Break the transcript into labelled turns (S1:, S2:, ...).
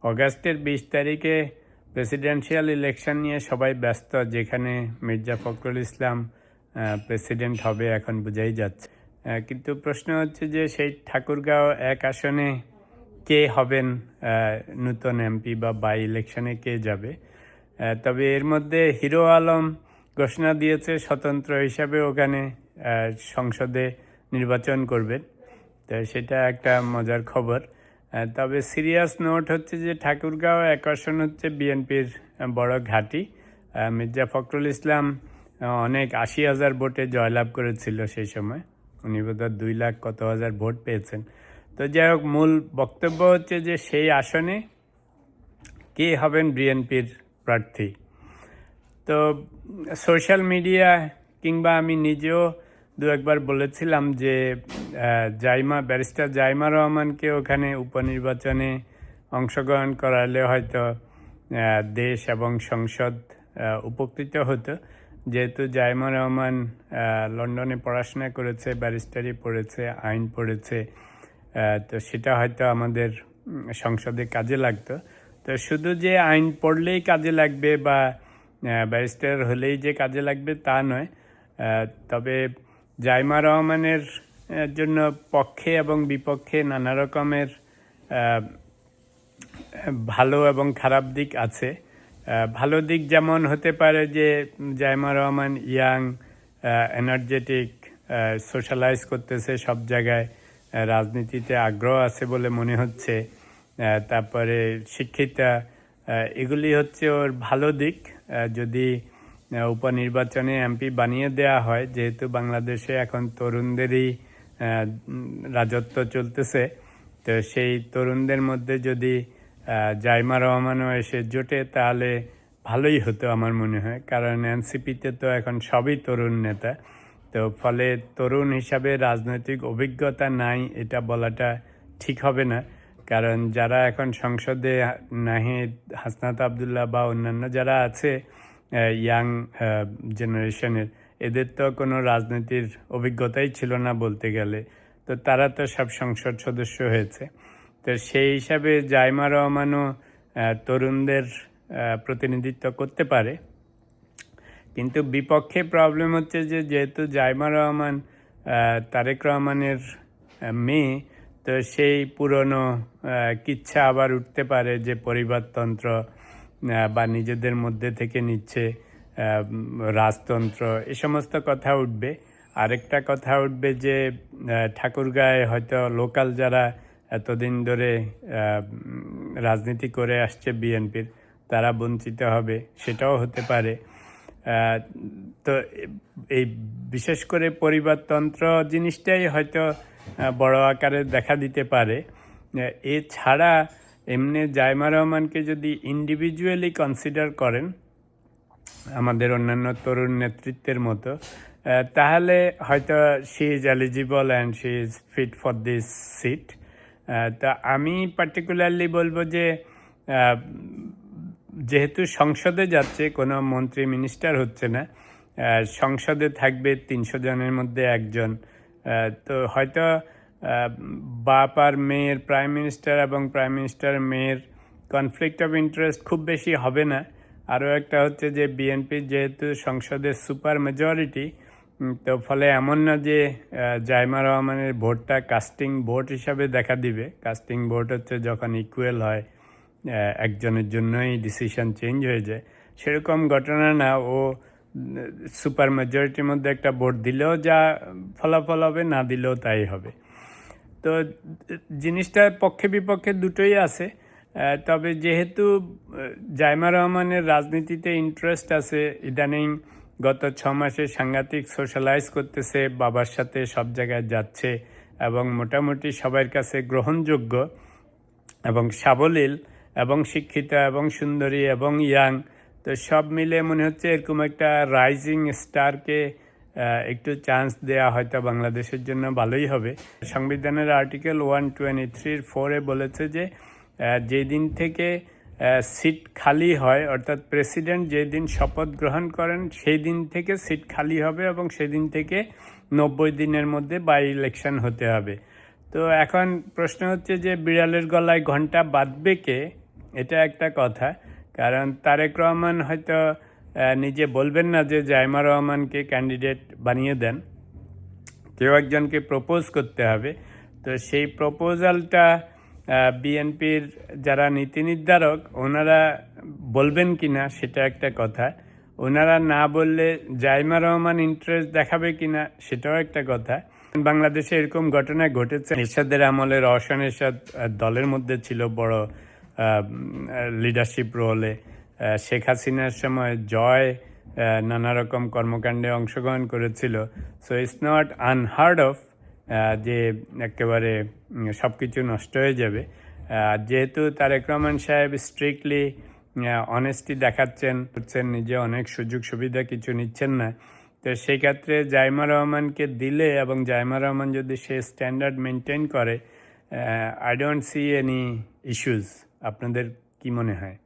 S1: অগাস্টের ২০ তারিখে presidential election নিয়ে সবাই ব্যস্ত, যেখানে মির্জা ফখরুল ইসলাম প্রেসিডেন্ট হবে এখন বোঝাই যাচ্ছে। কিন্তু প্রশ্ন হচ্ছে যে সেই ঠাকুরগাঁও ১ আসনে কে হবেন নূতন এমপি বা বাই ইলেকশনে কে যাবে। তবে এর মধ্যে হিরো আলম ঘোষণা দিয়েছে স্বতন্ত্র হিসাবে ওখানে সংসদে নির্বাচন করবেন। তো সেটা একটা মজার খবর। তবে সিরিয়াস নোট হচ্ছে যে ঠাকুরগাঁও ১ আসন হচ্ছে বিএনপির বড় ঘাঁটি। মির্জা ফখরুল ইসলাম অনেক ৮০,০০০ ভোটে জয়লাভ করেছিল সেই সময়। উনি বোধহয় ২ লাখ কত হাজার ভোট পেয়েছেন। তো যাই হোক, মূল বক্তব্য হচ্ছে যে সেই আসনে কে হবেন বিএনপির প্রার্থী। তো সোশ্যাল মিডিয়া কিংবা আমি নিজেও দু একবার বলেছিলাম যে ব্যারিস্টার জাইমা রহমানকে ওখানে উপনির্বাচনে অংশগ্রহণ করালে হয়তো দেশ এবং সংসদ উপকৃত হতো। যেহেতু জাইমা রহমান লন্ডনে পড়াশোনা করেছে, ব্যারিস্টারি পড়েছে, আইন পড়েছে, তো সেটা হয়তো আমাদের সংসদে কাজে লাগতো। তো শুধু যে আইন পড়লেই কাজে লাগবে বা ব্যারিস্টার হলেই যে কাজে লাগবে তা নয়। তবে জাইমা রহমানের জন্য পক্ষে এবং বিপক্ষে নানা রকমের ভালো এবং খারাপ দিক আছে। ভালো দিক যেমন হতে পারে যে Zaima Rahman young, energetic, socialise করতেছে সব জায়গায়, রাজনীতিতে আগ্রহ আছে বলে মনে হচ্ছে, তারপরে শিক্ষিতা, এগুলি হচ্ছে ওর ভালো দিক। যদি উপনির্বাচনে এমপি বানিয়ে দেয়া হয়, যেহেতু বাংলাদেশে এখন তরুণদেরই রাজত্ব চলতেছে, তো সেই তরুণদের মধ্যে যদি জাইমা রহমানও এসে জোটে তাহলে ভালোই হতো আমার মনে হয়। কারণ এনসিপিতে তো এখন সবই তরুণ নেতা, তো ফলে তরুণ হিসাবে রাজনৈতিক অভিজ্ঞতা নাই এটা বলাটা ঠিক হবে না। কারণ যারা এখন সংসদে নাহিদ, হাসনাত আবদুল্লাহ বা অন্যান্য যারা আছে ইয়াং জেনারেশনের, এদের তো কোনো রাজনীতির অভিজ্ঞতাই ছিল না বলতে গেলে। তো তারা তো সব সংসদ সদস্য হয়েছে। তো সেই হিসাবে জাইমা রহমানও তরুণদের প্রতিনিধিত্ব করতে পারে। কিন্তু বিপক্ষে প্রবলেম হচ্ছে যে যেহেতু জাইমা রহমান তারেক রহমানের মেয়ে, তো সেই পুরনো কিচ্ছা আবার উঠতে পারে যে পরিবারতন্ত্র বা নিজেদের মধ্যে থেকে নিচ্ছে রাজতন্ত্র, এ সমস্ত কথা উঠবে। আরেকটা কথা উঠবে যে ঠাকুরগাঁয়ে হয়তো লোকাল যারা এতদিন ধরে রাজনীতি করে আসছে বিএনপির, তারা বঞ্চিত হবে, সেটাও হতে পারে। তো এই বিশেষ করে পরিবারতন্ত্র জিনিসটাই হয়তো বড় আকারে দেখা দিতে পারে। এছাড়া এমনি জাইমা রহমানকে যদি ইন্ডিভিজুয়ালি কনসিডার করেন আমাদের অন্যান্য তরুণ নেতৃত্বের মতো, তাহলে হয়তো she is eligible and she is fit for this seat. তা আমি পার্টিকুলারলি বলবো যে যেহেতু সংসদে যাচ্ছে, কোনো মন্ত্রী মিনিস্টার হচ্ছে না, সংসদে থাকবে ৩০০ জনের মধ্যে একজন, তো হয়তো বাপ আর মেয়ের প্রাইম মিনিস্টার এবং প্রাইম মিনিস্টার মেয়ের কনফ্লিক্ট অফ ইন্টারেস্ট খুব বেশি হবে না। আরও একটা হচ্ছে যে বিএনপির যেহেতু সংসদের সুপার মেজরিটি, তো ফলে এমন না যে জাইমা রহমানের ভোটটা কাস্টিং ভোট হিসাবে দেখা দিবে। কাস্টিং ভোট হচ্ছে যখন ইকুয়াল হয়, একজনের জন্যই ডিসিশন চেঞ্জ হয়ে যায়, সেরকম ঘটনা না। ও সুপার মেজরিটির মধ্যে একটা ভোট দিলেও যা ফলাফল হবে, না দিলেও তাই হবে। তো জিনিসটার পক্ষে বিপক্ষে দুটোই আছে। তবে যেহেতু জাইমা রহমানের রাজনীতিতে ইন্টারেস্ট আছে, ইদানিং গত ৬ মাসে সাংঘাতিক সোশ্যালাইজ করতেছে, বাবার সাথে সব জায়গায় যাচ্ছে এবং মোটামুটি সবার কাছে গ্রহণযোগ্য এবং সাবলীল এবং শিক্ষিতা এবং সুন্দরী এবং ইয়াং, তো সব মিলে মনে হচ্ছে এরকম একটা রাইজিং স্টারকে একটু চান্স দেয়া হয়তো বাংলাদেশের জন্য ভালোই হবে। সংবিধানের আর্টিকেল 123(4) বলেছে যে যেদিন থেকে সিট খালি হয়, অর্থাৎ প্রেসিডেন্ট যেদিন শপথ গ্রহণ করেন সেই দিন থেকে সিট খালি হবে এবং সেদিন থেকে 90 দিনের মধ্যে বাই ইলেকশন হতে হবে। তো এখন প্রশ্ন হচ্ছে যে বিড়ালের গলায় ঘণ্টা বাঁধবে কে, এটা একটা কথা। কারণ তারেক রহমান হয়তো নিজে বলবেন না যে জাইমা রহমানকে ক্যান্ডিডেট বানিয়ে দেন, কেউ একজনকে প্রপোজ করতে হবে। তো সেই প্রপোজালটা বিএনপির যারা নীতি নির্ধারক ওনারা বলবেন কি না সেটা একটা কথা। ওনারা না বললে জাইমা রহমান ইন্টারেস্ট দেখাবে কিনা সেটাও একটা কথা। বাংলাদেশে এরকম ঘটনা ঘটেছে। এরশাদের আমলে রওশন এরশাদ দলের মধ্যে ছিল বড় লিডারশিপ রোলে। শেখ হাসিনার সময় জয় নানা রকম কর্মকাণ্ডে অংশগ্রহণ করেছিল। So it's not unheard of যে একেবারে সব কিছু নষ্ট হয়ে যাবে। যেহেতু তারেক রহমান সাহেব স্ট্রিক্টলি অনেস্টি দেখাচ্ছেন, নিজে অনেক সুযোগ সুবিধা কিছু নিচ্ছেন না, তো সেই ক্ষেত্রে জাইমা রহমানকে দিলে এবং জাইমা রহমান যদি সে স্ট্যান্ডার্ড মেনটেন করে, I don't see any issues. আপনাদের কি মনে হয়?